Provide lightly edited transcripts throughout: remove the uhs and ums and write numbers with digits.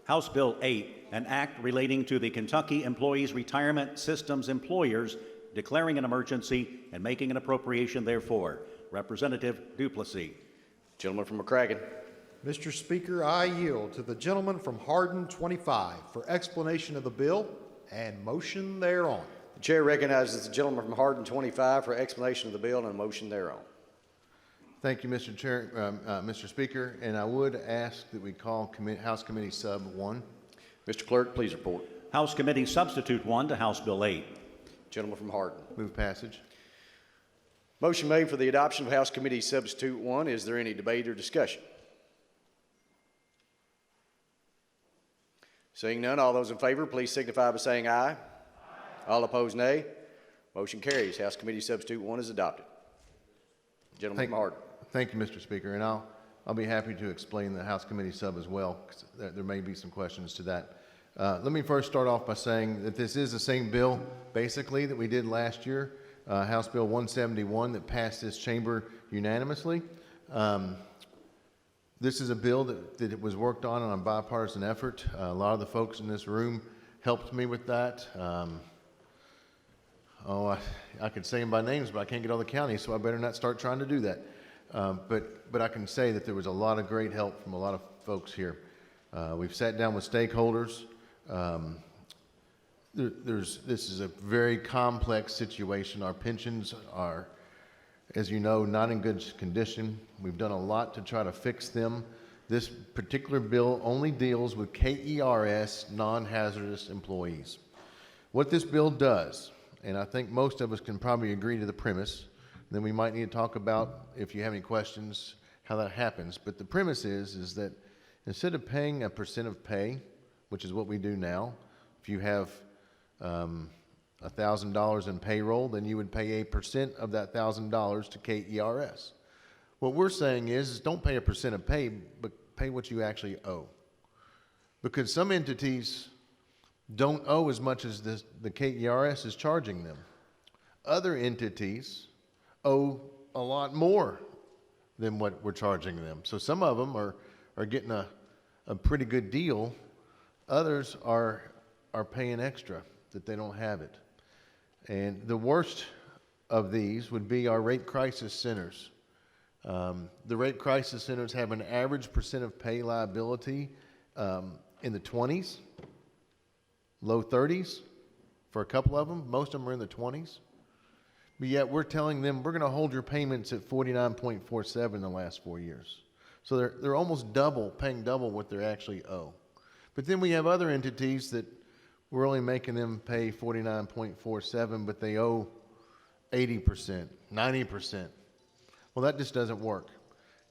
House Bill 8, an act relating to the Kentucky Employees Retirement Systems Employers, declaring an emergency and making an appropriation therefor. Representative DuPlessis. Gentleman from McCracken. Mr. Speaker, I yield to the gentleman from Hardin 25 for explanation of the bill and motion thereon. The chair recognizes the gentleman from Hardin 25 for explanation of the bill and a motion thereon. Thank you, Mr. Chair, Mr. Speaker, and I would ask that we call House Committee Sub 1. Mr. Clerk, please report. House Committee Substitute 1 to House Bill 8. Gentleman from Hardin. Move passage. Motion made for the adoption of House Committee Substitute 1. Is there any debate or discussion? Seeing none, all those in favor, please signify by saying aye. Aye. All opposed, nay. Motion carries. House Committee Substitute 1 is adopted. Gentleman from Hardin. Thank you, Mr. Speaker, and I'll be happy to explain the House Committee Sub as well, because there may be some questions to that. Let me first start off by saying that this is the same bill, basically, that we did last year, House Bill 171 that passed this chamber unanimously. This is a bill that was worked on a bipartisan effort. A lot of the folks in this room helped me with that. I could say them by names, but I can't get all the counties, so I better not start trying to do that. But I can say that there was a lot of great help from a lot of folks here. We've sat down with stakeholders. This is a very complex situation. Our pensions are, as you know, not in good condition. We've done a lot to try to fix them. This particular bill only deals with KERS non-hazardous employees. What this bill does, and I think most of us can probably agree to the premise, then we might need to talk about, if you have any questions, how that happens. But the premise is that instead of paying a percent of pay, which is what we do now, if you have $1,000 in payroll, then you would pay 8% of that $1,000 to KERS. What we're saying is don't pay a percent of pay, but pay what you actually owe. Because some entities don't owe as much as the KERS is charging them. Other entities owe a lot more than what we're charging them. So some of them are getting a pretty good deal. Others are paying extra that they don't have it. And the worst of these would be our rate crisis centers. The rate crisis centers have an average percent of pay liability in the 20s, low 30s for a couple of them. Most of them are in the 20s. But yet we're telling them we're going to hold your payments at 49.47 in the last 4 years. So they're almost paying double what they actually owe. But then we have other entities that we're only making them pay 49.47, but they owe 80%, 90%. Well, that just doesn't work.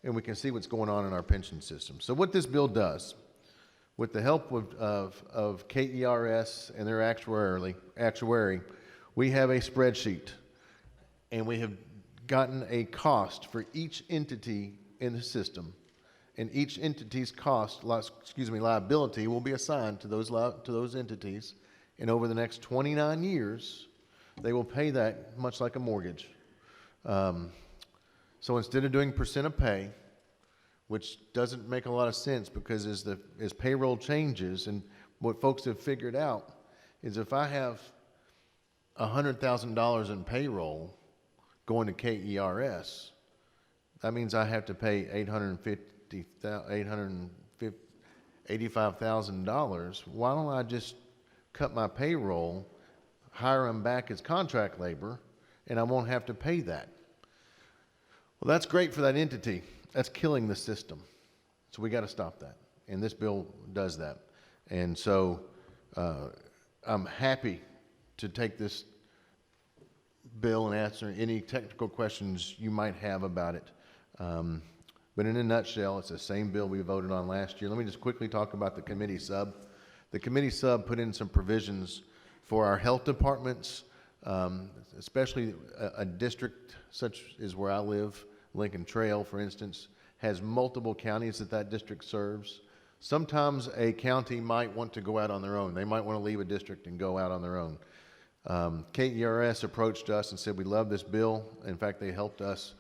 And we can see what's going on in our pension system. So what this bill does, with the help of KERS and their actuary, we have a spreadsheet. And we have gotten a cost for each entity in the system. And each entity's liability will be assigned to those entities. And over the next 29 years, they will pay that much like a mortgage. So instead of doing percent of pay, which doesn't make a lot of sense because as payroll changes, and what folks have figured out is if I have $100,000 in payroll going to KERS, that means I have to pay $85,000. Why don't I just cut my payroll, hire them back as contract labor, and I won't have to pay that? Well, that's great for that entity. That's killing the system. So we got to stop that. And this bill does that. And so I'm happy to take this bill and answer any technical questions you might have about it. But in a nutshell, it's the same bill we voted on last year. Let me just quickly talk about the committee sub. The committee sub put in some provisions for our health departments, especially a district such as where I live, Lincoln Trail, for instance, has multiple counties that district serves. Sometimes a county might want to go out on their own. They might want to leave a district and go out on their own. KERS approached us and said, we love this bill. In fact, they helped us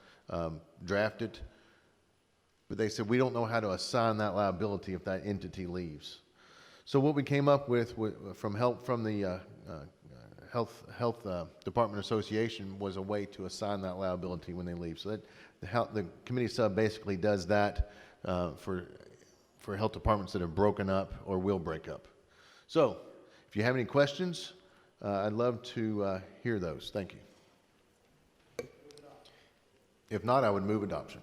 draft it. But they said, we don't know how to assign that liability if that entity leaves. So what we came up with from help from the Health Department Association was a way to assign that liability when they leave. So that the committee sub basically does that for health departments that have broken up or will break up. So if you have any questions, I'd love to hear those. Thank you. If not, I would move adoption.